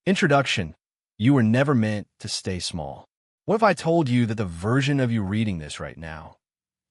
Introduction. You were never meant to stay small. What if I told you that the version of you reading this right now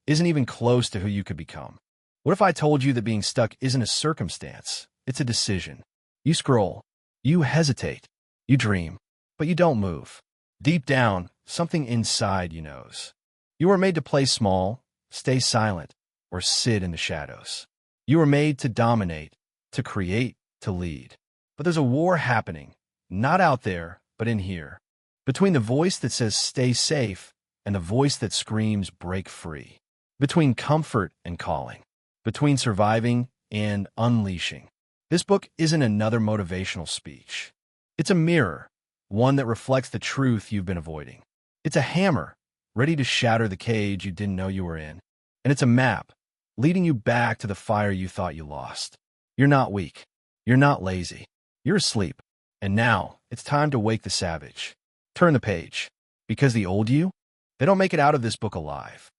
isn't even close to who you could become? What if I told you that being stuck isn't a circumstance, it's a decision? You scroll, you hesitate, you dream, but you don't move. Deep down, something inside you knows. You were made to play small, stay silent, or sit in the shadows. You were made to dominate, to create, to lead. But there's a war happening, not out there, but in here. Between the voice that says stay safe and the voice that screams break free. Between comfort and calling. Between surviving and unleashing. This book isn't another motivational speech. It's a mirror, one that reflects the truth you've been avoiding. It's a hammer, ready to shatter the cage you didn't know you were in. And it's a map, leading you back to the fire you thought you lost. You're not weak. You're not lazy. You're asleep. And now, it's time to wake the savage. Turn the page. Because the old you, they don't make it out of this book alive.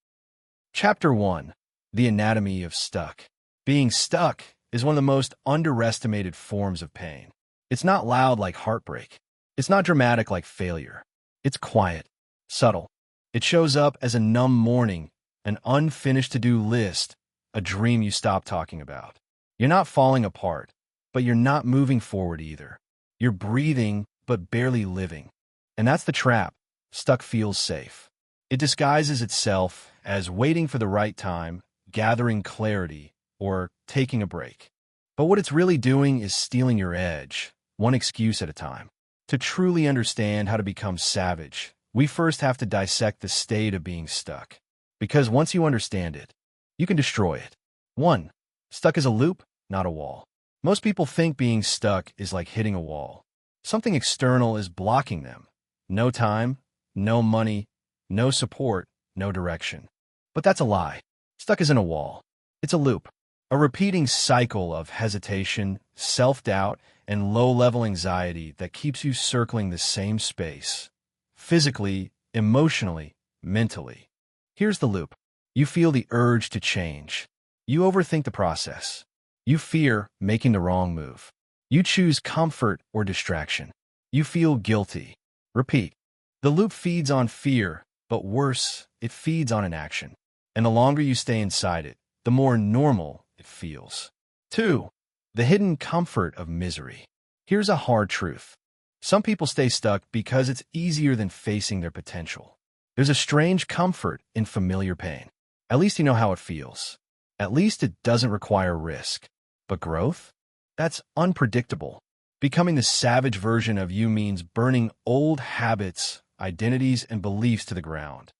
Chapter 1. The Anatomy of Stuck. Being stuck is one of the most underestimated forms of pain. It's not loud like heartbreak. It's not dramatic like failure. It's quiet, subtle. It shows up as a numb morning, an unfinished to-do list, a dream you stop talking about. You're not falling apart, but you're not moving forward either. You're breathing, but barely living. And that's the trap. Stuck feels safe. It disguises itself as waiting for the right time, gathering clarity, or taking a break. But what it's really doing is stealing your edge, one excuse at a time. To truly understand how to become savage, we first have to dissect the state of being stuck. Because once you understand it, you can destroy it. 1. Stuck is a loop, not a wall. Most people think being stuck is like hitting a wall. Something external is blocking them. No time, no money, no support, no direction. But that's a lie. Stuck isn't a wall. It's a loop. A repeating cycle of hesitation, self-doubt, and low-level anxiety that keeps you circling the same space. Physically, emotionally, mentally. Here's the loop. You feel the urge to change. You overthink the process. You fear making the wrong move. You choose comfort or distraction. You feel guilty. Repeat. The loop feeds on fear, but worse, it feeds on inaction. And the longer you stay inside it, the more normal it feels. 2. The hidden comfort of misery. Here's a hard truth. Some people stay stuck because it's easier than facing their potential. There's a strange comfort in familiar pain. At least you know how it feels. At least it doesn't require risk. But growth? That's unpredictable. Becoming the savage version of you means burning old habits, identities, and beliefs to the ground.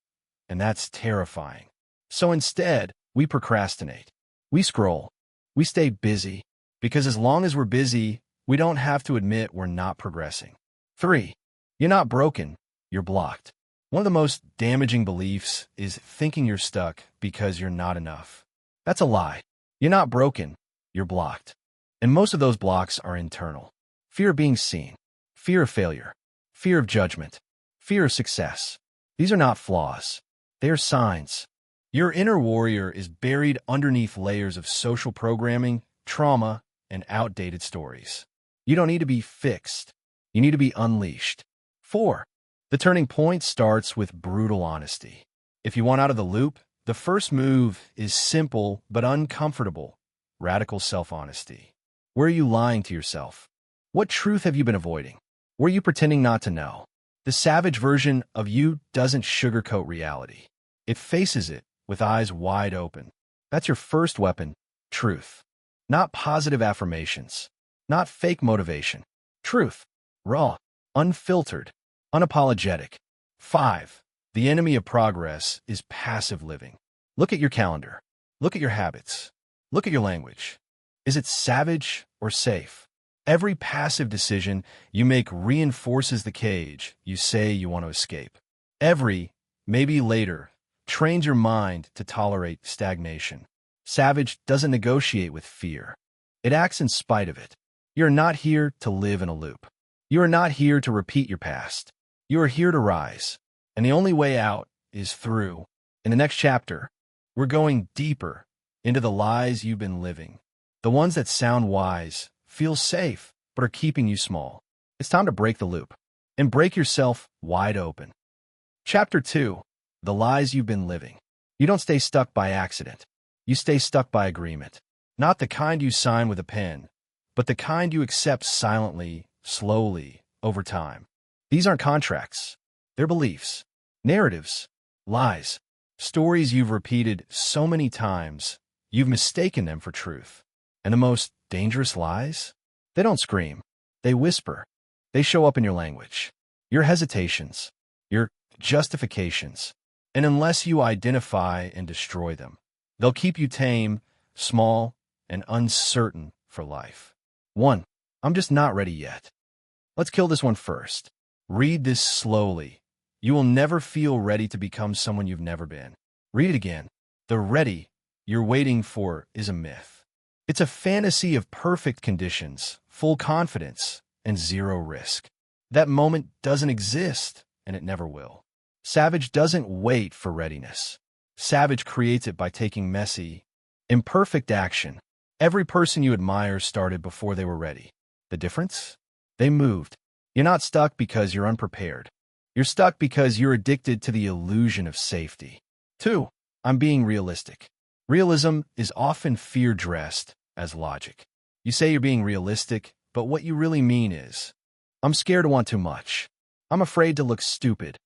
And that's terrifying. So instead, we procrastinate. We scroll. We stay busy. Because as long as we're busy, we don't have to admit we're not progressing. 3. You're not broken. You're blocked. One of the most damaging beliefs is thinking you're stuck because you're not enough. That's a lie. You're not broken. You're blocked. And most of those blocks are internal. Fear of being seen. Fear of failure. Fear of judgment. Fear of success. These are not flaws. They are signs. Your inner warrior is buried underneath layers of social programming, trauma, and outdated stories. You don't need to be fixed. You need to be unleashed. 4. The turning point starts with brutal honesty. If you want out of the loop, the first move is simple but uncomfortable. Radical self-honesty. Where are you lying to yourself? What truth have you been avoiding? Were you pretending not to know? The savage version of you doesn't sugarcoat reality. It faces it with eyes wide open. That's your first weapon, truth. Not positive affirmations. Not fake motivation. Truth. Raw. Unfiltered. Unapologetic. 5. The enemy of progress is passive living. Look at your calendar. Look at your habits. Look at your language. Is it savage or safe? Every passive decision you make reinforces the cage you say you want to escape. Every, maybe later, trains your mind to tolerate stagnation. Savage doesn't negotiate with fear. It acts in spite of it. You're not here to live in a loop. You are not here to repeat your past. You are here to rise. And the only way out is through. In the next chapter, we're going deeper into the lies you've been living. The ones that sound wise, feel safe, but are keeping you small. It's time to break the loop and break yourself wide open. Chapter 2. The Lies You've Been Living. You don't stay stuck by accident. You stay stuck by agreement. Not the kind you sign with a pen, but the kind you accept silently, slowly, over time. These aren't contracts. They're beliefs, narratives, lies, stories you've repeated so many times, you've mistaken them for truth. And the most dangerous lies? They don't scream. They whisper. They show up in your language, your hesitations, your justifications. And unless you identify and destroy them, they'll keep you tame, small, and uncertain for life. 1. I'm just not ready yet. Let's kill this one first. Read this slowly. You will never feel ready to become someone you've never been. Read it again. The ready you're waiting for is a myth. It's a fantasy of perfect conditions, full confidence, and zero risk. That moment doesn't exist, and it never will. Savage doesn't wait for readiness. Savage creates it by taking messy, imperfect action. Every person you admire started before they were ready. The difference? They moved. You're not stuck because you're unprepared. You're stuck because you're addicted to the illusion of safety. 2. I'm being realistic. Realism is often fear dressed as logic. You say you're being realistic, but what you really mean is, I'm scared to want too much. I'm afraid to look stupid.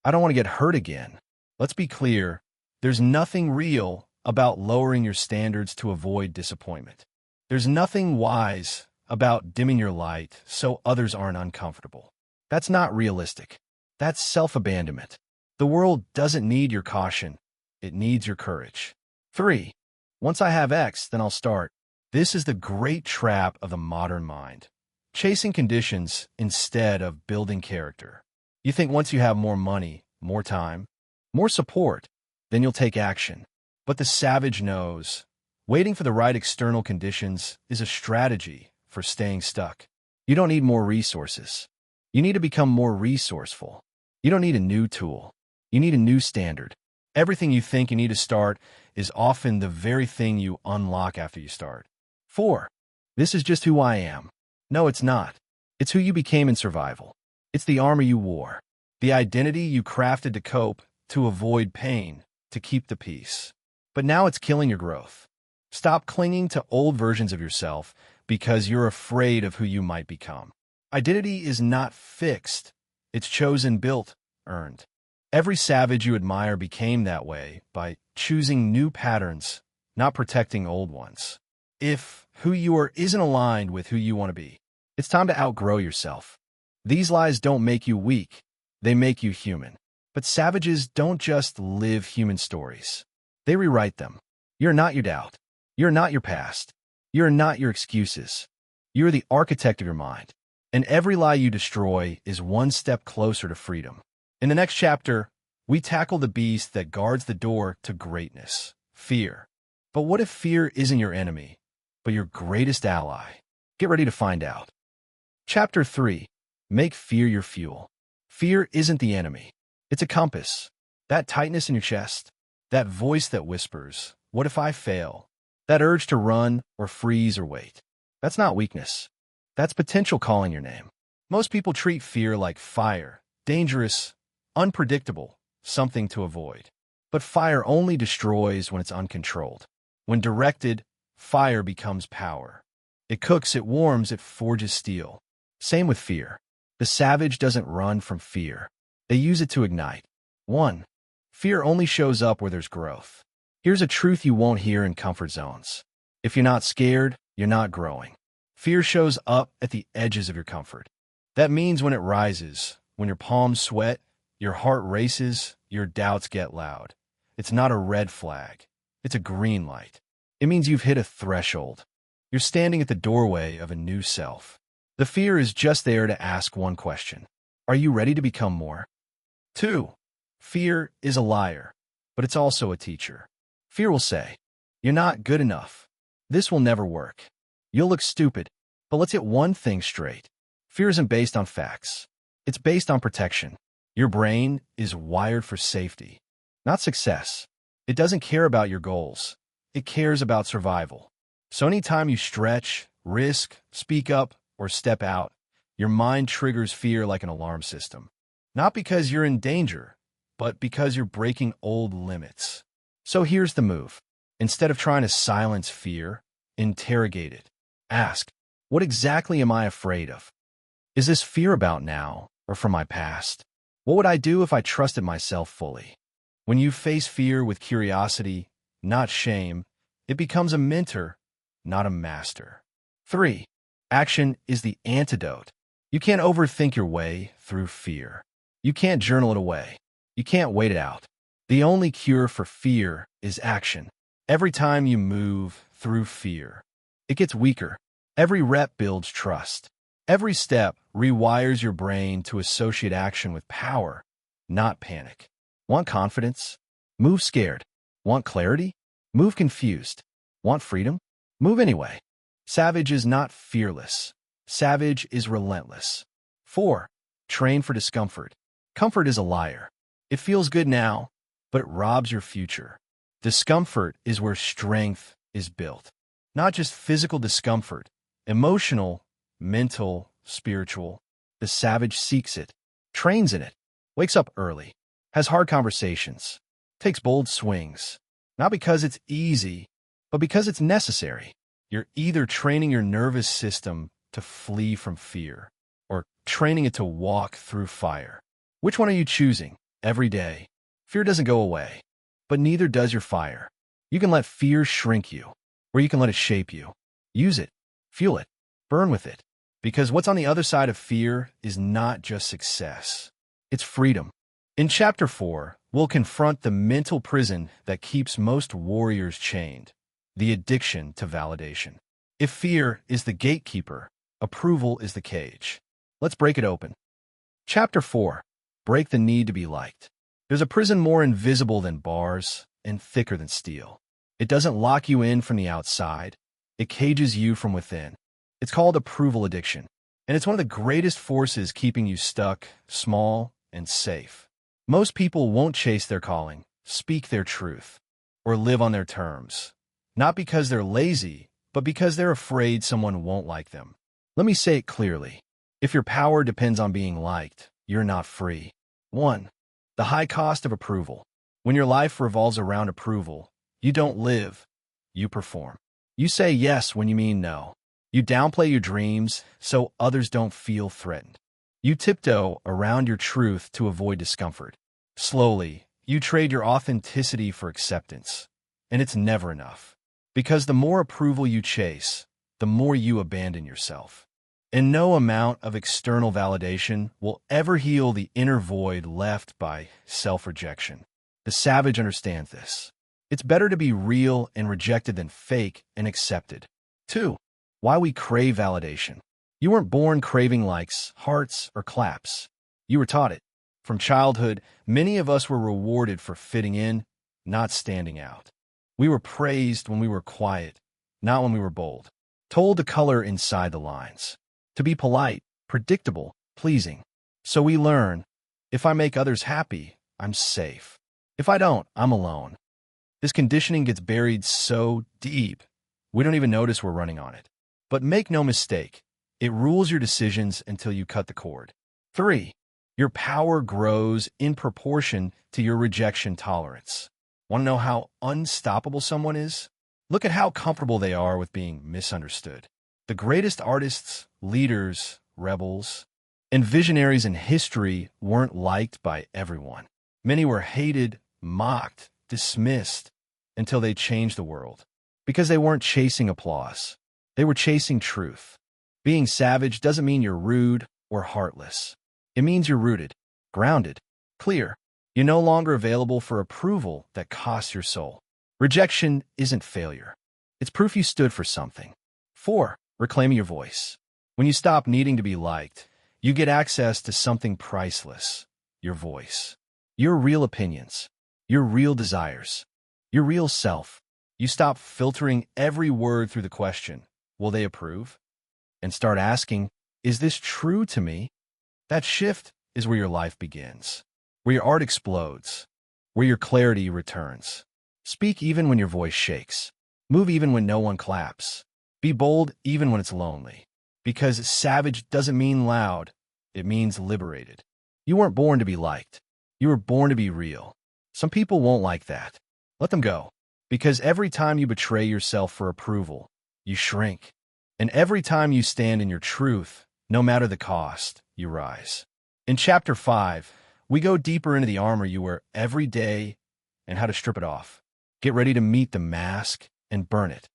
I don't want to get hurt again. Let's be clear, there's nothing real about lowering your standards to avoid disappointment. There's nothing wise about dimming your light so others aren't uncomfortable. That's not realistic. That's self-abandonment. The world doesn't need your caution. It needs your courage. 3. Once I have X, then I'll start. This is the great trap of the modern mind. Chasing conditions instead of building character. You think once you have more money, more time, more support, then you'll take action. But the savage knows, waiting for the right external conditions is a strategy for staying stuck. You don't need more resources. You need to become more resourceful. You don't need a new tool. You need a new standard. Everything you think you need to start is often the very thing you unlock after you start. 4. This is just who I am. No, it's not. It's who you became in survival. It's the armor you wore. The identity you crafted to cope, to avoid pain, to keep the peace. But now it's killing your growth. Stop clinging to old versions of yourself because you're afraid of who you might become. Identity is not fixed. It's chosen, built, earned. Every savage you admire became that way by choosing new patterns, not protecting old ones. If who you are isn't aligned with who you want to be, it's time to outgrow yourself. These lies don't make you weak. They make you human. But savages don't just live human stories. They rewrite them. You're not your doubt. You're not your past. You're not your excuses. You're the architect of your mind. And every lie you destroy is one step closer to freedom. In the next chapter, we tackle the beast that guards the door to greatness, fear. But what if fear isn't your enemy, but your greatest ally? Get ready to find out. Chapter 3. Make fear your fuel. Fear isn't the enemy. It's a compass. That tightness in your chest, that voice that whispers, what if I fail? That urge to run or freeze or wait. That's not weakness. That's potential calling your name. Most people treat fear like fire, dangerous, unpredictable, something to avoid. But fire only destroys when it's uncontrolled. When directed, fire becomes power. It cooks, it warms, it forges steel. Same with fear. The savage doesn't run from fear. They use it to ignite. 1. Fear only shows up where there's growth. Here's a truth you won't hear in comfort zones. If you're not scared, you're not growing. Fear shows up at the edges of your comfort. That means when it rises, when your palms sweat, your heart races, your doubts get loud. It's not a red flag. It's a green light. It means you've hit a threshold. You're standing at the doorway of a new self. The fear is just there to ask one question. Are you ready to become more? 2. Fear is a liar, but it's also a teacher. Fear will say, you're not good enough. This will never work. You'll look stupid. But let's get one thing straight. Fear isn't based on facts. It's based on protection. Your brain is wired for safety, not success. It doesn't care about your goals. It cares about survival. So anytime you stretch, risk, speak up, or step out, Your mind triggers fear like an alarm system. Not because you're in danger, but because you're breaking old limits. So here's the move. Instead of trying to silence fear, interrogate it. Ask, what exactly am I afraid of? Is this fear about now or from my past? What would I do if I trusted myself fully? When you face fear with curiosity, not shame, it becomes a mentor, not a master. 3. Action is the antidote. You can't overthink your way through fear. You can't journal it away. You can't wait it out. The only cure for fear is action. Every time you move through fear, it gets weaker. Every rep builds trust. Every step rewires your brain to associate action with power, not panic. Want confidence? Move scared. Want clarity? Move confused. Want freedom? Move anyway. Savage is not fearless. Savage is relentless. 4. Train for discomfort. Comfort is a liar. It feels good now, but it robs your future. Discomfort is where strength is built. Not just physical discomfort, emotional, mental, spiritual. The savage seeks it, trains in it, wakes up early, has hard conversations, takes bold swings. Not because it's easy, but because it's necessary. You're either training your nervous system to flee from fear or training it to walk through fire. Which one are you choosing every day? Fear doesn't go away, but neither does your fire. You can let fear shrink you, or you can let it shape you. Use it, fuel it, burn with it. Because what's on the other side of fear is not just success. It's freedom. In Chapter 4, we'll confront the mental prison that keeps most warriors chained, the addiction to validation. If fear is the gatekeeper, approval is the cage. Let's break it open. Chapter 4. Break the need to be liked. There's a prison more invisible than bars and thicker than steel. It doesn't lock you in from the outside. It cages you from within. It's called approval addiction, and it's one of the greatest forces keeping you stuck, small, and safe. Most people won't chase their calling, speak their truth, or live on their terms. Not because they're lazy, but because they're afraid someone won't like them. Let me say it clearly. If your power depends on being liked, you're not free. 1. The high cost of approval. When your life revolves around approval, you don't live, you perform. You say yes when you mean no. You downplay your dreams so others don't feel threatened. You tiptoe around your truth to avoid discomfort. Slowly, you trade your authenticity for acceptance, and it's never enough. Because the more approval you chase, the more you abandon yourself. And no amount of external validation will ever heal the inner void left by self-rejection. The savage understands this. It's better to be real and rejected than fake and accepted. 2. Why we crave validation. You weren't born craving likes, hearts, or claps. You were taught it. From childhood, many of us were rewarded for fitting in, not standing out. We were praised when we were quiet, not when we were bold. Told to color inside the lines. To be polite, predictable, pleasing. So we learn, if I make others happy, I'm safe. If I don't, I'm alone. This conditioning gets buried so deep, we don't even notice we're running on it. But make no mistake, it rules your decisions until you cut the cord. 3. Your power grows in proportion to your rejection tolerance. Want to know how unstoppable someone is? Look at how comfortable they are with being misunderstood. The greatest artists, leaders, rebels, and visionaries in history weren't liked by everyone. Many were hated, mocked, dismissed, until they changed the world. Because they weren't chasing applause. They were chasing truth. Being savage doesn't mean you're rude or heartless. It means you're rooted, grounded, clear. You're no longer available for approval that costs your soul. Rejection isn't failure. It's proof you stood for something. 4. Reclaiming your voice. When you stop needing to be liked, you get access to something priceless, your voice. Your real opinions, your real desires, your real self. You stop filtering every word through the question, will they approve? And start asking, is this true to me? That shift is where your life begins, where your art explodes, where your clarity returns. Speak even when your voice shakes. Move even when no one claps. Be bold even when it's lonely. Because savage doesn't mean loud. It means liberated. You weren't born to be liked. You were born to be real. Some people won't like that. Let them go. Because every time you betray yourself for approval, you shrink. And every time you stand in your truth, no matter the cost, you rise. In Chapter 5, we go deeper into the armor you wear every day and how to strip it off. Get ready to meet the mask and burn it.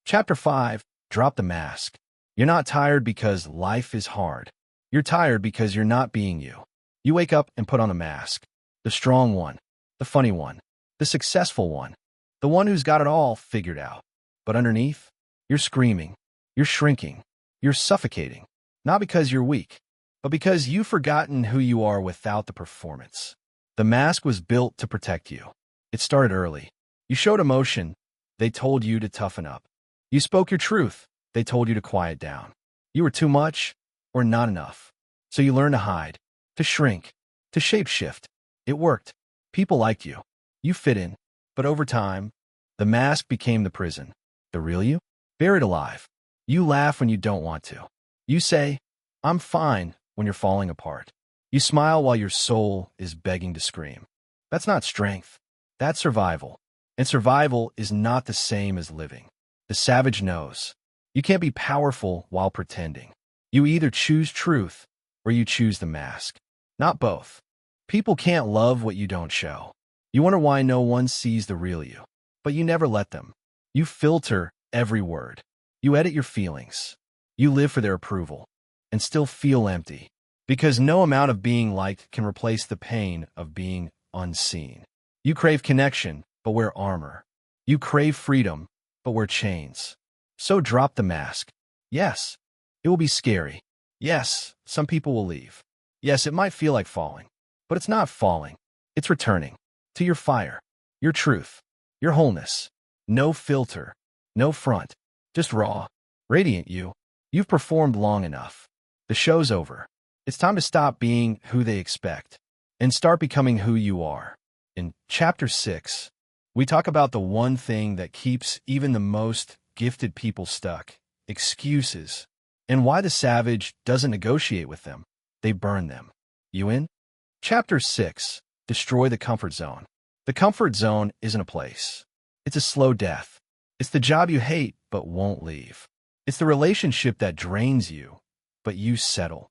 Chapter 5, drop the mask. You're not tired because life is hard. You're tired because you're not being you. You wake up and put on the mask. The strong one, the funny one, the successful one, the one who's got it all figured out. But underneath, you're screaming, you're shrinking, you're suffocating. Not because you're weak, but because you've forgotten who you are without the performance. The mask was built to protect you. It started early. You showed emotion. They told you to toughen up. You spoke your truth. They told you to quiet down. You were too much or not enough. So you learned to hide, to shrink, to shapeshift. It worked. People liked you. You fit in. But over time, the mask became the prison. The real you? Buried alive. You laugh when you don't want to. You say, I'm fine, when you're falling apart. You smile while your soul is begging to scream. That's not strength. That's survival. And survival is not the same as living. The savage knows. You can't be powerful while pretending. You either choose truth or you choose the mask. Not both. People can't love what you don't show. You wonder why no one sees the real you. But you never let them. You filter every word. You edit your feelings. You live for their approval and still feel empty. Because no amount of being liked can replace the pain of being unseen. You crave connection, but wear armor. You crave freedom, but wear chains. So drop the mask. Yes, it will be scary. Yes, some people will leave. Yes, it might feel like falling. But it's not falling. It's returning to your fire, your truth, your wholeness. No filter, no front, just raw, radiant you. You've performed long enough. The show's over. It's time to stop being who they expect and start becoming who you are. In Chapter 6, we talk about the one thing that keeps even the most gifted people stuck: excuses, and why the savage doesn't negotiate with them. They burn them. You in? Chapter 6, destroy the comfort zone. The comfort zone isn't a place. It's a slow death. It's the job you hate but won't leave. It's the relationship that drains you, but you settle.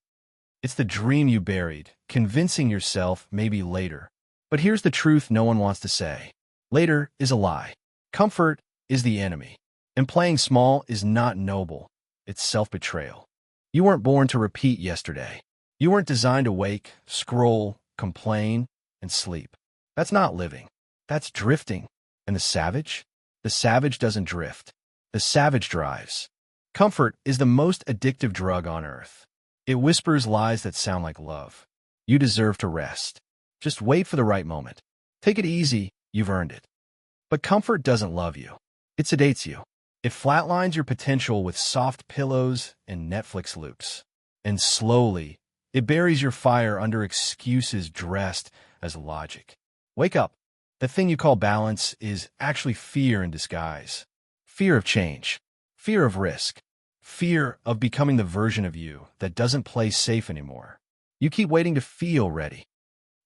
It's the dream you buried, convincing yourself maybe later. But here's the truth no one wants to say. Later is a lie. Comfort is the enemy. And playing small is not noble. It's self-betrayal. You weren't born to repeat yesterday. You weren't designed to wake, scroll, complain, and sleep. That's not living. That's drifting. And the savage? The savage doesn't drift. The savage drives. Comfort is the most addictive drug on earth. It whispers lies that sound like love. You deserve to rest. Just wait for the right moment. Take it easy, you've earned it. But comfort doesn't love you. It sedates you. It flatlines your potential with soft pillows and Netflix loops. And slowly, it buries your fire under excuses dressed as logic. Wake up. The thing you call balance is actually fear in disguise. Fear of change. Fear of risk. Fear of becoming the version of you that doesn't play safe anymore. You keep waiting to feel ready.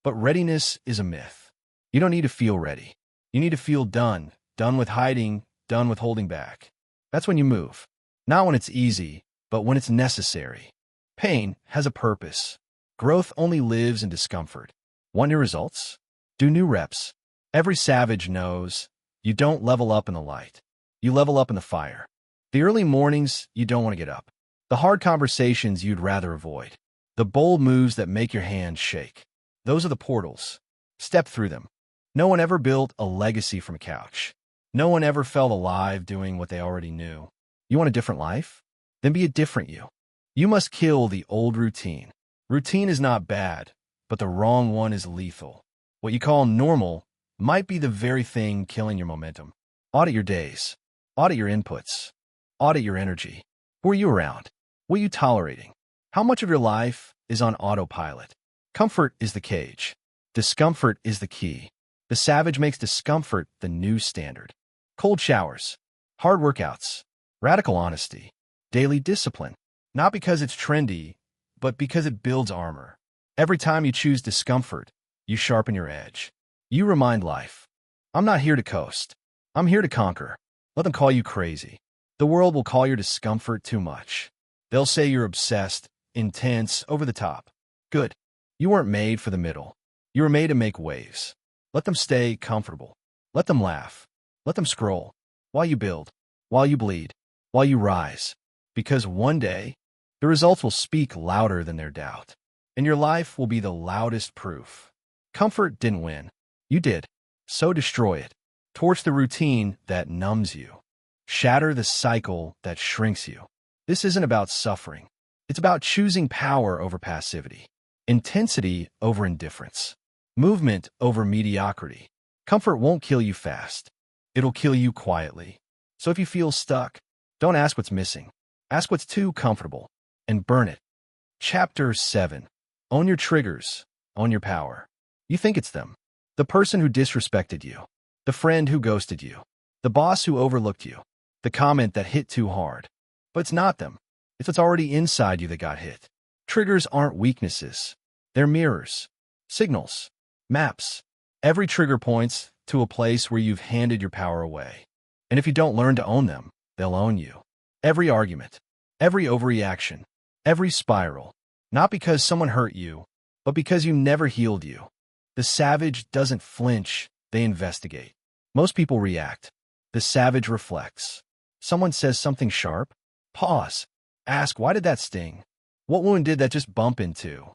But readiness is a myth. You don't need to feel ready. You need to feel done. Done with hiding, done with holding back. That's when you move. Not when it's easy, but when it's necessary. Pain has a purpose. Growth only lives in discomfort. Want new results? Do new reps. Every savage knows you don't level up in the light. You level up in the fire. The early mornings you don't want to get up. The hard conversations you'd rather avoid. The bold moves that make your hands shake. Those are the portals. Step through them. No one ever built a legacy from a couch. No one ever felt alive doing what they already knew. You want a different life? Then be a different you. You must kill the old routine. Routine is not bad, but the wrong one is lethal. What you call normal might be the very thing killing your momentum. Audit your days. Audit your inputs. Audit your energy. Who are you around? What are you tolerating? How much of your life is on autopilot? Comfort is the cage. Discomfort is the key. The savage makes discomfort the new standard. Cold showers, hard workouts, radical honesty, daily discipline. Not because it's trendy, but because it builds armor. Every time you choose discomfort, you sharpen your edge. You remind life, I'm not here to coast. I'm here to conquer. Let them call you crazy. The world will call your discomfort too much. They'll say you're obsessed, intense, over the top. Good. You weren't made for the middle. You were made to make waves. Let them stay comfortable. Let them laugh. Let them scroll. While you build. While you bleed. While you rise. Because one day, the results will speak louder than their doubt. And your life will be the loudest proof. Comfort didn't win. You did. So destroy it. Torch the routine that numbs you. Shatter the cycle that shrinks you. This isn't about suffering. It's about choosing power over passivity. Intensity over indifference. Movement over mediocrity. Comfort won't kill you fast. It'll kill you quietly. So if you feel stuck, don't ask what's missing. Ask what's too comfortable. And burn it. Chapter 7. Own your triggers. Own your power. You think it's them. The person who disrespected you. The friend who ghosted you. The boss who overlooked you. The comment that hit too hard. But it's not them. It's what's already inside you that got hit. Triggers aren't weaknesses. They're mirrors. Signals. Maps. Every trigger points to a place where you've handed your power away. And if you don't learn to own them, they'll own you. Every argument. Every overreaction. Every spiral. Not because someone hurt you, but because you never healed you. The savage doesn't flinch, they investigate. Most people react. The savage reflects. Someone says something sharp. Pause. Ask, why did that sting? What wound did that just bump into?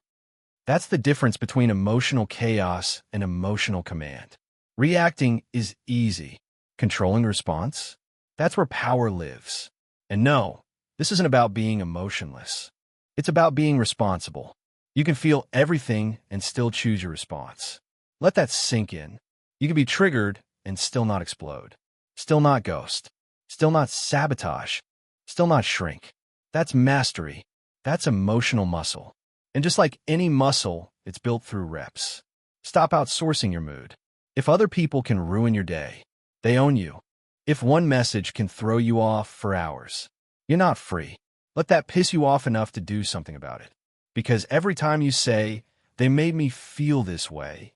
That's the difference between emotional chaos and emotional command. Reacting is easy. Controlling response? That's where power lives. And no, this isn't about being emotionless. It's about being responsible. You can feel everything and still choose your response. Let that sink in. You can be triggered and still not explode. Still not ghost. Still not sabotage. Still not shrink. That's mastery. That's emotional muscle. And just like any muscle, it's built through reps. Stop outsourcing your mood. If other people can ruin your day, they own you. If one message can throw you off for hours, you're not free. Let that piss you off enough to do something about it. Because every time you say, they made me feel this way,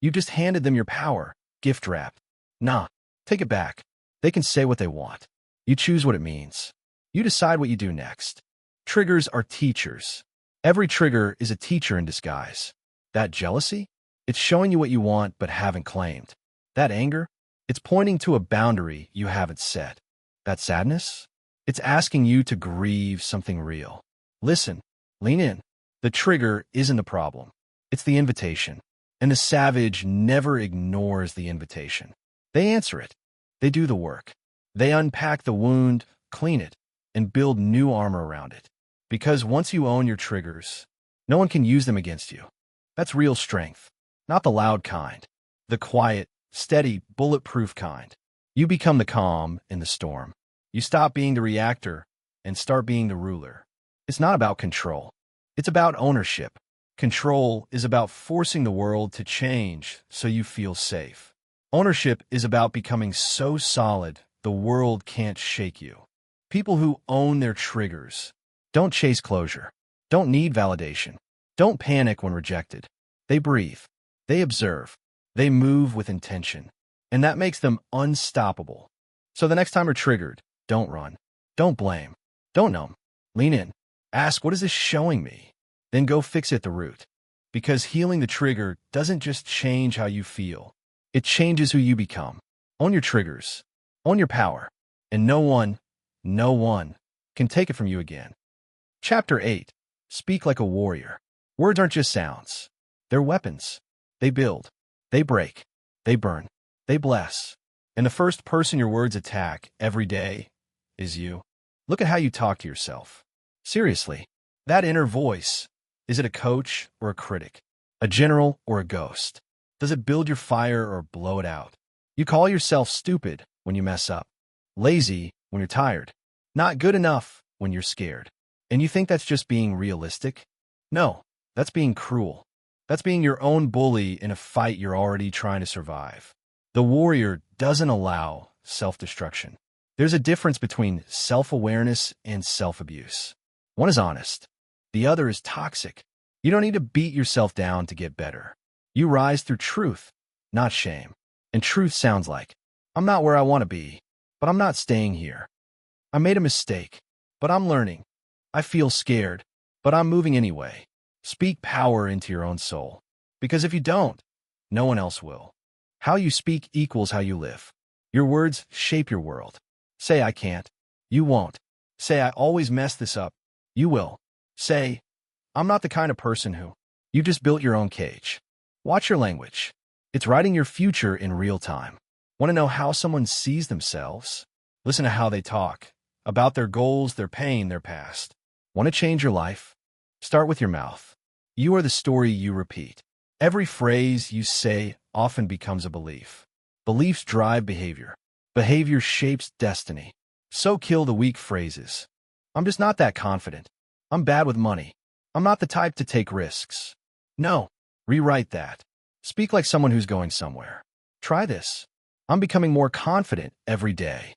you just handed them your power, gift wrapped. Nah, take it back. They can say what they want. You choose what it means. You decide what you do next. Triggers are teachers. Every trigger is a teacher in disguise. That jealousy? It's showing you what you want but haven't claimed. That anger? It's pointing to a boundary you haven't set. That sadness? It's asking you to grieve something real. Listen, lean in. The trigger isn't the problem. It's the invitation. And the savage never ignores the invitation. They answer it. They do the work. They unpack the wound, clean it, and build new armor around it. Because once you own your triggers, no one can use them against you. That's real strength. Not the loud kind. The quiet, steady, bulletproof kind. You become the calm in the storm. You stop being the reactor and start being the ruler. It's not about control. It's about ownership. Control is about forcing the world to change so you feel safe. Ownership is about becoming so solid the world can't shake you. People who own their triggers don't chase closure, don't need validation, don't panic when rejected. They breathe, they observe, they move with intention, and that makes them unstoppable. So the next time you're triggered, don't run, don't blame, don't numb, lean in, ask, what is this showing me? Then go fix it at the root. Because healing the trigger doesn't just change how you feel, it changes who you become. Own your triggers, own your power, and no one can take it from you again. Chapter 8. Speak like a warrior. Words aren't just sounds. They're weapons. They build. They break. They burn. They bless. And the first person your words attack every day is you. Look at how you talk to yourself. Seriously, that inner voice, is it a coach or a critic? A general or a ghost? Does it build your fire or blow it out? You call yourself stupid when you mess up. Lazy when you're tired. Not good enough when you're scared. And you think that's just being realistic? No, that's being cruel. That's being your own bully in a fight you're already trying to survive. The warrior doesn't allow self-destruction. There's a difference between self-awareness and self-abuse. One is honest. The other is toxic. You don't need to beat yourself down to get better. You rise through truth, not shame. And truth sounds like, I'm not where I want to be, but I'm not staying here. I made a mistake, but I'm learning. I feel scared, but I'm moving anyway. Speak power into your own soul. Because if you don't, no one else will. How you speak equals how you live. Your words shape your world. Say, I can't. You won't. Say, I always mess this up. You will. Say, I'm not the kind of person who. You just built your own cage. Watch your language. It's writing your future in real time. Want to know how someone sees themselves? Listen to how they talk. About their goals, their pain, their past. Want to change your life? Start with your mouth. You are the story you repeat. Every phrase you say often becomes a belief. Beliefs drive behavior. Behavior shapes destiny. So kill the weak phrases. I'm just not that confident. I'm bad with money. I'm not the type to take risks. No, rewrite that. Speak like someone who's going somewhere. Try this. I'm becoming more confident every day.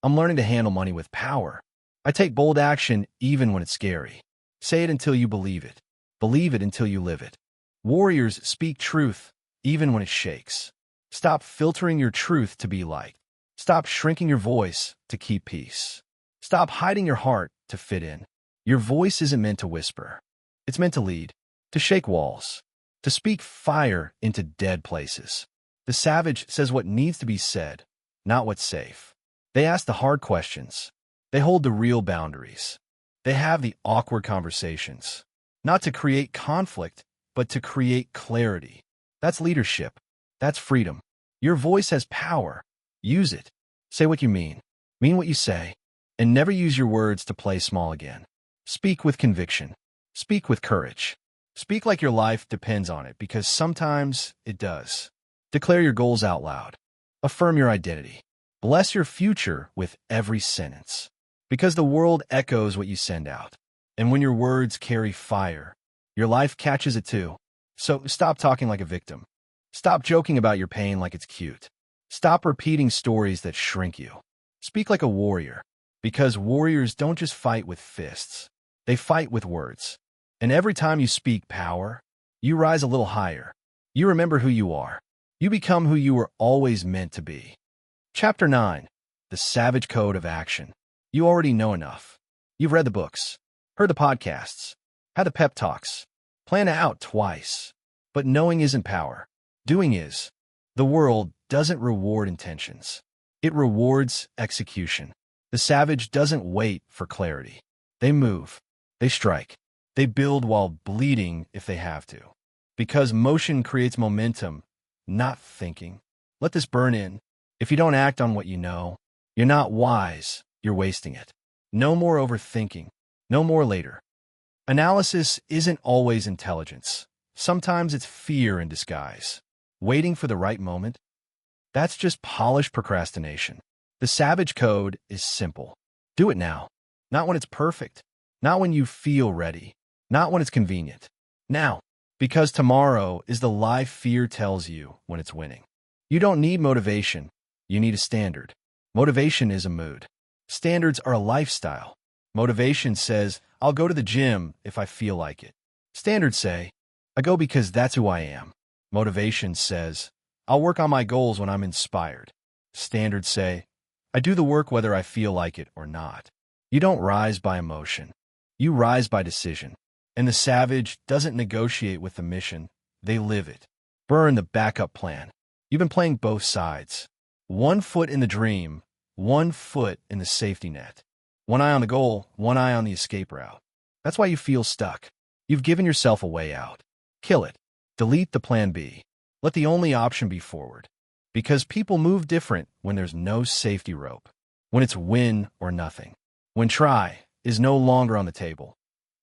I'm learning to handle money with power. I take bold action even when it's scary. Say it until you believe it. Believe it until you live it. Warriors speak truth even when it shakes. Stop filtering your truth to be liked. Stop shrinking your voice to keep peace. Stop hiding your heart to fit in. Your voice isn't meant to whisper. It's meant to lead, to shake walls, to speak fire into dead places. The savage says what needs to be said, not what's safe. They ask the hard questions. They hold the real boundaries. They have the awkward conversations, not to create conflict, but to create clarity. That's leadership. That's freedom. Your voice has power. Use it. Say what you mean what you say, and never use your words to play small again. Speak with conviction. Speak with courage. Speak like your life depends on it, because sometimes it does. Declare your goals out loud. Affirm your identity. Bless your future with every sentence, because the world echoes what you send out. And when your words carry fire, your life catches it too. So stop talking like a victim. Stop joking about your pain like it's cute. Stop repeating stories that shrink you. Speak like a warrior, because warriors don't just fight with fists. They fight with words. And every time you speak power, you rise a little higher. You remember who you are. You become who you were always meant to be. Chapter 9. The Savage Code of Action. You already know enough. You've read the books, heard the podcasts, had the pep talks, planned it out twice. But knowing isn't power. Doing is. The world doesn't reward intentions. It rewards execution. The savage doesn't wait for clarity. They move. They strike. They build while bleeding if they have to. Because motion creates momentum, not thinking. Let this burn in. If you don't act on what you know, you're not wise, you're wasting it. No more overthinking. No more later. Analysis isn't always intelligence. Sometimes it's fear in disguise. Waiting for the right moment? That's just polished procrastination. The savage code is simple. Do it now. Not when it's perfect. Not when you feel ready. Not when it's convenient. Now. Because tomorrow is the lie fear tells you when it's winning. You don't need motivation. You need a standard. Motivation is a mood. Standards are a lifestyle. Motivation says, I'll go to the gym if I feel like it. Standards say, I go because that's who I am. Motivation says, I'll work on my goals when I'm inspired. Standards say, I do the work whether I feel like it or not. You don't rise by emotion. You rise by decision. And the savage doesn't negotiate with the mission. They live it. Burn the backup plan. You've been playing both sides. 1 foot in the dream, 1 foot in the safety net. 1 eye on the goal, 1 eye on the escape route. That's why you feel stuck. You've given yourself a way out. Kill it. Delete the plan B. Let the only option be forward. Because people move different when there's no safety rope. When it's win or nothing. When try is no longer on the table.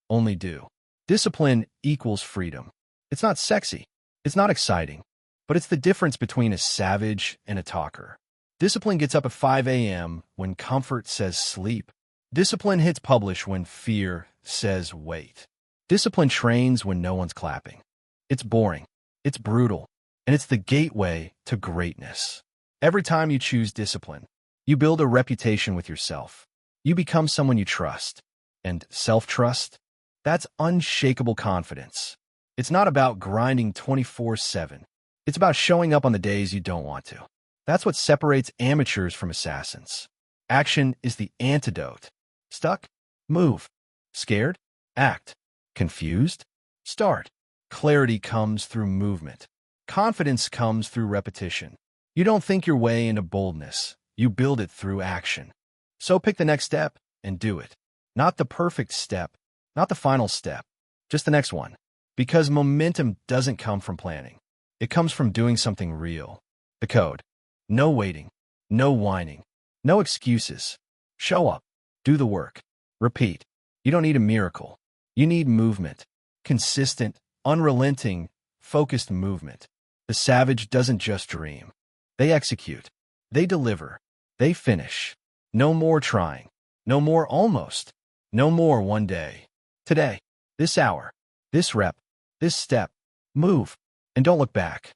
Only do. Discipline equals freedom. It's not sexy. It's not exciting. But it's the difference between a savage and a talker. Discipline gets up at 5 a.m. when comfort says sleep. Discipline hits publish when fear says wait. Discipline trains when no one's clapping. It's boring. It's brutal. And it's the gateway to greatness. Every time you choose discipline, you build a reputation with yourself. You become someone you trust. And self-trust? That's unshakable confidence. It's not about grinding 24/7. It's about showing up on the days you don't want to. That's what separates amateurs from assassins. Action is the antidote. Stuck? Move. Scared? Act. Confused? Start. Clarity comes through movement. Confidence comes through repetition. You don't think your way into boldness. You build it through action. So pick the next step and do it. Not the perfect step, not the final step, just the next one. Because momentum doesn't come from planning. It comes from doing something real. The code. No waiting. No whining. No excuses. Show up. Do the work. Repeat. You don't need a miracle. You need movement. Consistent, unrelenting, focused movement. The savage doesn't just dream. They execute. They deliver. They finish. No more trying. No more almost. No more one day. Today. This hour. This rep. This step. Move. And don't look back.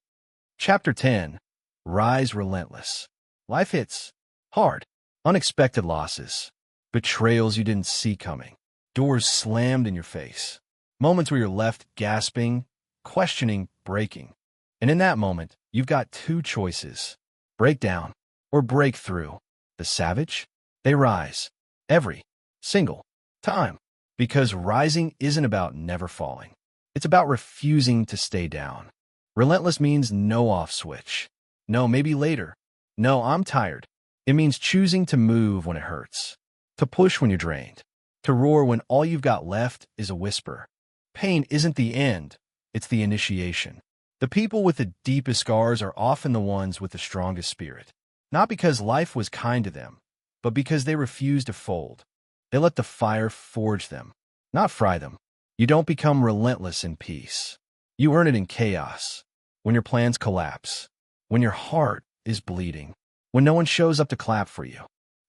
Chapter 10. Rise relentless. Life hits. Hard. Unexpected losses. Betrayals you didn't see coming. Doors slammed in your face. Moments where you're left gasping, questioning, breaking. And in that moment, you've got two choices. Break down or break through. The savage? They rise. Every single time. Because rising isn't about never falling. It's about refusing to stay down. Relentless means no off switch. No, maybe later. No, I'm tired. It means choosing to move when it hurts. To push when you're drained. To roar when all you've got left is a whisper. Pain isn't the end. It's the initiation. The people with the deepest scars are often the ones with the strongest spirit. Not because life was kind to them, but because they refused to fold. They let the fire forge them, not fry them. You don't become relentless in peace. You earn it in chaos. When your plans collapse. When your heart is bleeding. When no one shows up to clap for you.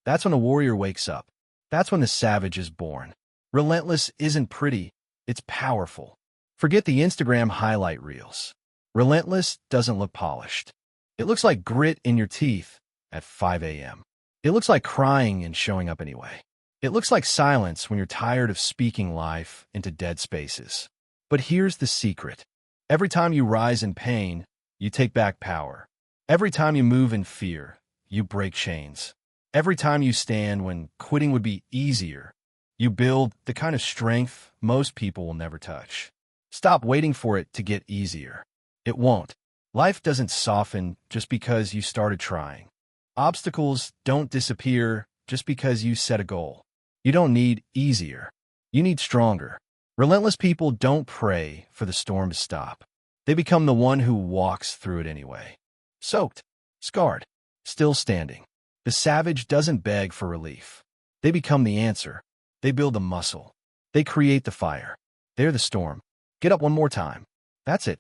That's when a warrior wakes up. That's when the savage is born. Relentless isn't pretty. It's powerful. Forget the Instagram highlight reels. Relentless doesn't look polished. It looks like grit in your teeth at 5 a.m. It looks like crying and showing up anyway. It looks like silence when you're tired of speaking life into dead spaces. But here's the secret. Every time you rise in pain, you take back power. Every time you move in fear, you break chains. Every time you stand when quitting would be easier, you build the kind of strength most people will never touch. Stop waiting for it to get easier. It won't. Life doesn't soften just because you started trying. Obstacles don't disappear just because you set a goal. You don't need easier. You need stronger. Relentless people don't pray for the storm to stop. They become the one who walks through it anyway. Soaked, scarred, still standing. The savage doesn't beg for relief. They become the answer. They build the muscle. They create the fire. They're the storm. Get up one more time. That's it.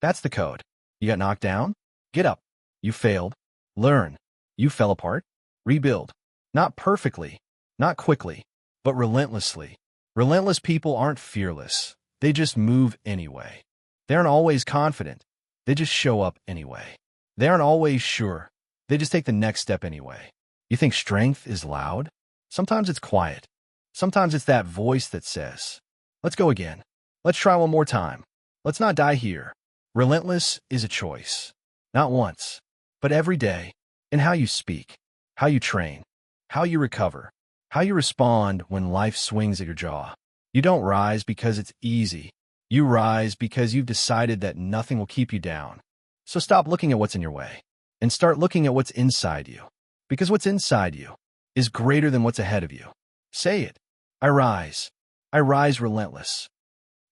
That's the code. You got knocked down? Get up. You failed. Learn. You fell apart. Rebuild. Not perfectly, not quickly, but relentlessly. Relentless people aren't fearless. They just move anyway. They aren't always confident. They just show up anyway. They aren't always sure. They just take the next step anyway. You think strength is loud? Sometimes it's quiet. Sometimes it's that voice that says, let's go again. Let's try one more time. Let's not die here. Relentless is a choice. Not once, but every day. In how you speak, how you train, how you recover, how you respond when life swings at your jaw. You don't rise because it's easy. You rise because you've decided that nothing will keep you down. So stop looking at what's in your way and start looking at what's inside you. Because what's inside you is greater than what's ahead of you. Say it. I rise. I rise relentless.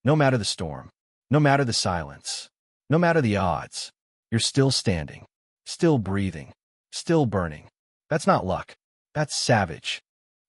No matter the storm, no matter the silence, no matter the odds, you're still standing, still breathing, still burning. That's not luck. That's savage.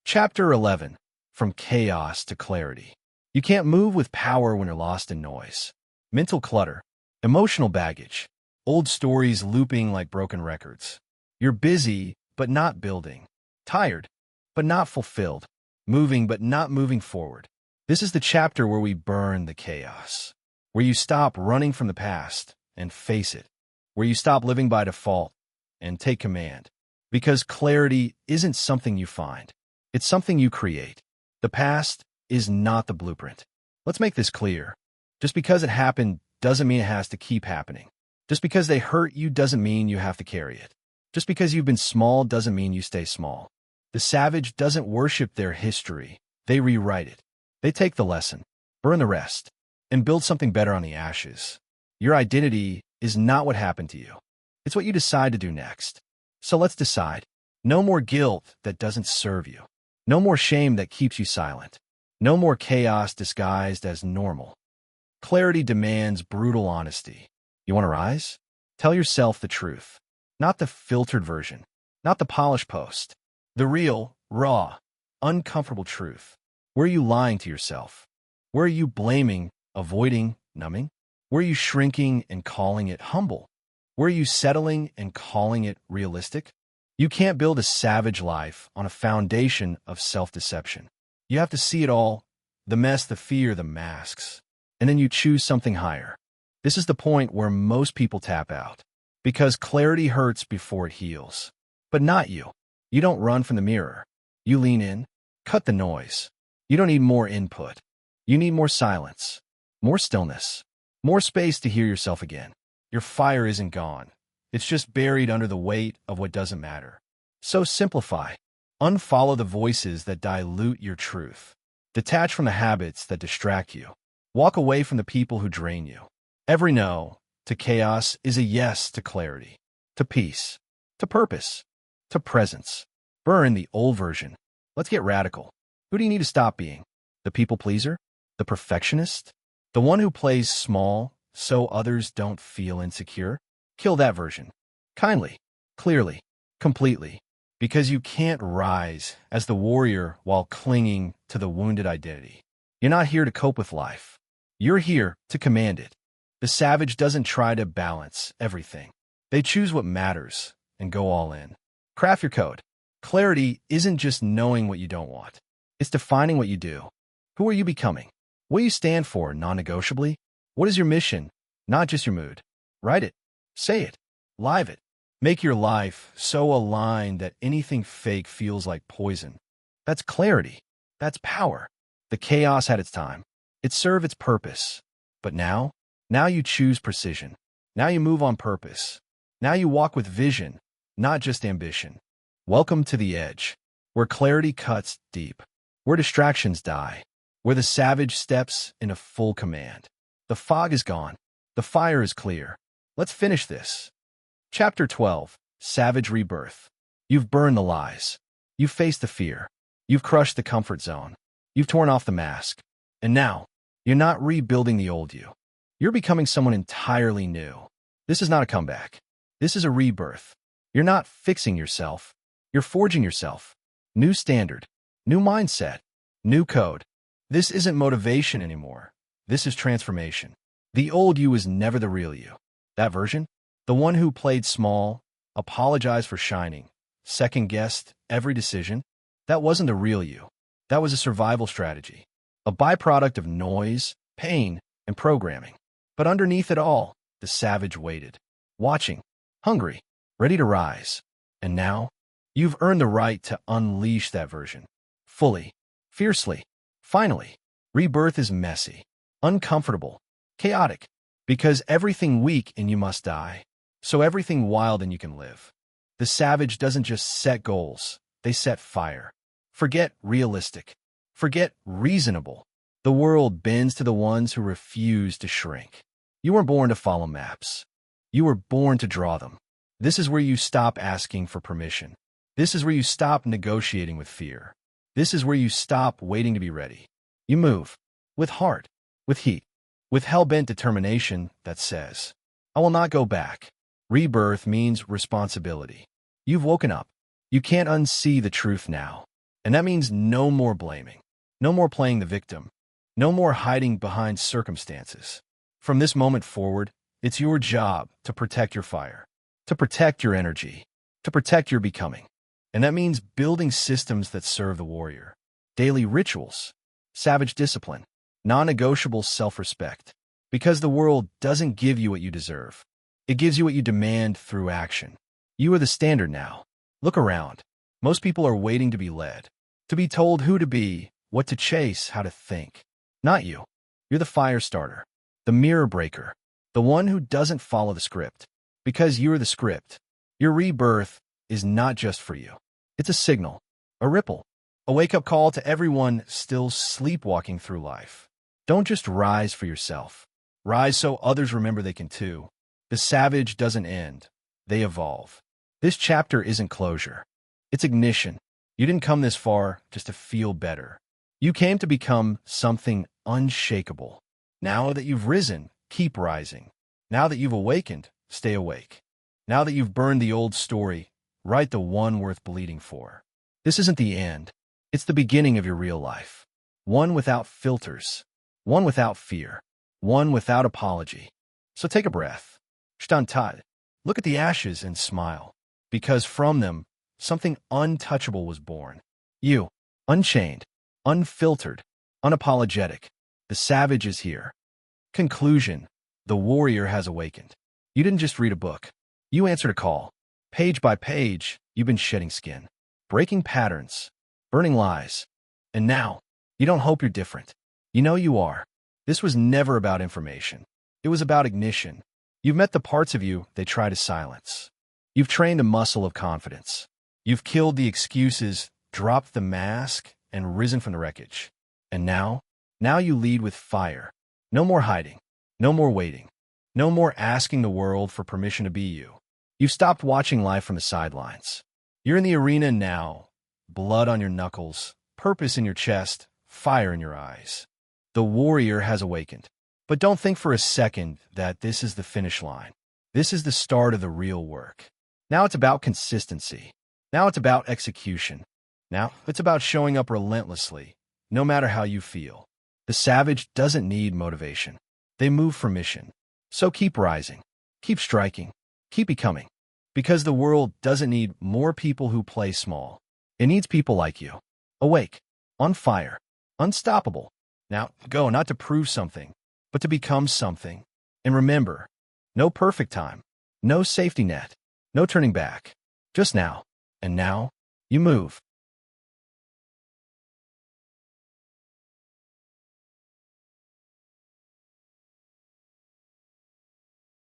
Chapter 11. From chaos to clarity. You can't move with power when you're lost in noise. Mental clutter, emotional baggage, old stories looping like broken records. You're busy, but not building. Tired, but not fulfilled. Moving, but not moving forward. This is the chapter where we burn the chaos. Where you stop running from the past and face it. Where you stop living by default and take command. Because clarity isn't something you find. It's something you create. The past is not the blueprint. Let's make this clear. Just because it happened doesn't mean it has to keep happening. Just because they hurt you doesn't mean you have to carry it. Just because you've been small doesn't mean you stay small. The savage doesn't worship their history. They rewrite it. They take the lesson, burn the rest, and build something better on the ashes. Your identity is not what happened to you. It's what you decide to do next. So let's decide. No more guilt that doesn't serve you. No more shame that keeps you silent. No more chaos disguised as normal. Clarity demands brutal honesty. You want to rise? Tell yourself the truth. Not the filtered version. Not the polished post. The real, raw, uncomfortable truth. Where are you lying to yourself? Where are you blaming, avoiding, numbing? Where are you shrinking and calling it humble? Where are you settling and calling it realistic? You can't build a savage life on a foundation of self-deception. You have to see it all, the mess, the fear, the masks, and then you choose something higher. This is the point where most people tap out, because clarity hurts before it heals. But not you. You don't run from the mirror. You lean in, cut the noise. You don't need more input. You need more silence, more stillness, more space to hear yourself again. Your fire isn't gone. It's just buried under the weight of what doesn't matter. So simplify. Unfollow the voices that dilute your truth. Detach from the habits that distract you. Walk away from the people who drain you. Every no to chaos is a yes to clarity, to peace, to purpose, to presence. Burn the old version. Let's get radical. Who do you need to stop being? The people pleaser? The perfectionist? The one who plays small so others don't feel insecure? Kill that version. Kindly, clearly, completely. Because you can't rise as the warrior while clinging to the wounded identity. You're not here to cope with life. You're here to command it. The savage doesn't try to balance everything. They choose what matters and go all in. Craft your code. Clarity isn't just knowing what you don't want. It's defining what you do. Who are you becoming? What do you stand for non-negotiably? What is your mission? Not just your mood. Write it. Say it. Live it. Make your life so aligned that anything fake feels like poison. That's clarity. That's power. The chaos had its time. It served its purpose. But now you choose precision. Now you move on purpose. Now you walk with vision, not just ambition. Welcome to the edge, where clarity cuts deep, where distractions die, where the savage steps into full command. The fog is gone. The fire is clear. Let's finish this. Chapter 12, Savage Rebirth. You've burned the lies. You've faced the fear. You've crushed the comfort zone. You've torn off the mask. And now, you're not rebuilding the old you. You're becoming someone entirely new. This is not a comeback. This is a rebirth. You're not fixing yourself. You're forging yourself. New standard. New mindset. New code. This isn't motivation anymore. This is transformation. The old you is never the real you. That version? The one who played small, apologized for shining, second-guessed every decision? That wasn't the real you. That was a survival strategy. A byproduct of noise, pain, and programming. But underneath it all, the savage waited, watching, hungry, ready to rise. And now, you've earned the right to unleash that version. Fully, fiercely, finally. Rebirth is messy, uncomfortable, chaotic, because everything weak in you must die, so everything wild in you can live. The savage doesn't just set goals, they set fire. Forget realistic. Forget reasonable. The world bends to the ones who refuse to shrink. You weren't born to follow maps. You were born to draw them. This is where you stop asking for permission. This is where you stop negotiating with fear. This is where you stop waiting to be ready. You move. With heart. With heat. With hell-bent determination that says, I will not go back. Rebirth means responsibility. You've woken up. You can't unsee the truth now. And that means no more blaming. No more playing the victim. No more hiding behind circumstances. From this moment forward, it's your job to protect your fire, to protect your energy, to protect your becoming. And that means building systems that serve the warrior. Daily rituals, savage discipline, non-negotiable self-respect. Because the world doesn't give you what you deserve. It gives you what you demand through action. You are the standard now. Look around. Most people are waiting to be led, to be told who to be, what to chase, how to think. Not you. You're the fire starter, the mirror breaker, the one who doesn't follow the script. Because you're the script. Your rebirth is not just for you. It's a signal, a ripple, a wake-up call to everyone still sleepwalking through life. Don't just rise for yourself. Rise so others remember they can too. The savage doesn't end. They evolve. This chapter isn't closure. It's ignition. You didn't come this far just to feel better. You came to become something unshakable. Now that you've risen, keep rising. Now that you've awakened, stay awake. Now that you've burned the old story, write the one worth bleeding for. This isn't the end. It's the beginning of your real life. One without filters. One without fear. One without apology. So take a breath. Stand tight. Look at the ashes and smile. Because from them, something untouchable was born. You, unchained, unfiltered, unapologetic. The savage is here. Conclusion. The warrior has awakened. You didn't just read a book. You answered a call. Page by page, you've been shedding skin, breaking patterns, burning lies. And now, you don't hope you're different. You know you are. This was never about information. It was about ignition. You've met the parts of you they try to silence. You've trained a muscle of confidence. You've killed the excuses, dropped the mask, and risen from the wreckage. And now you lead with fire. No more hiding. No more waiting. No more asking the world for permission to be you. You've stopped watching life from the sidelines. You're in the arena now. Blood on your knuckles, purpose in your chest, fire in your eyes. The warrior has awakened. But don't think for a second that this is the finish line. This is the start of the real work. Now it's about consistency. Now it's about execution. Now it's about showing up relentlessly, no matter how you feel. The savage doesn't need motivation. They move for mission. So keep rising, keep striking, keep becoming. Because the world doesn't need more people who play small. It needs people like you. Awake, on fire, unstoppable. Now go not to prove something, but to become something. And remember, no perfect time, no safety net, no turning back. Just now. And now, you move.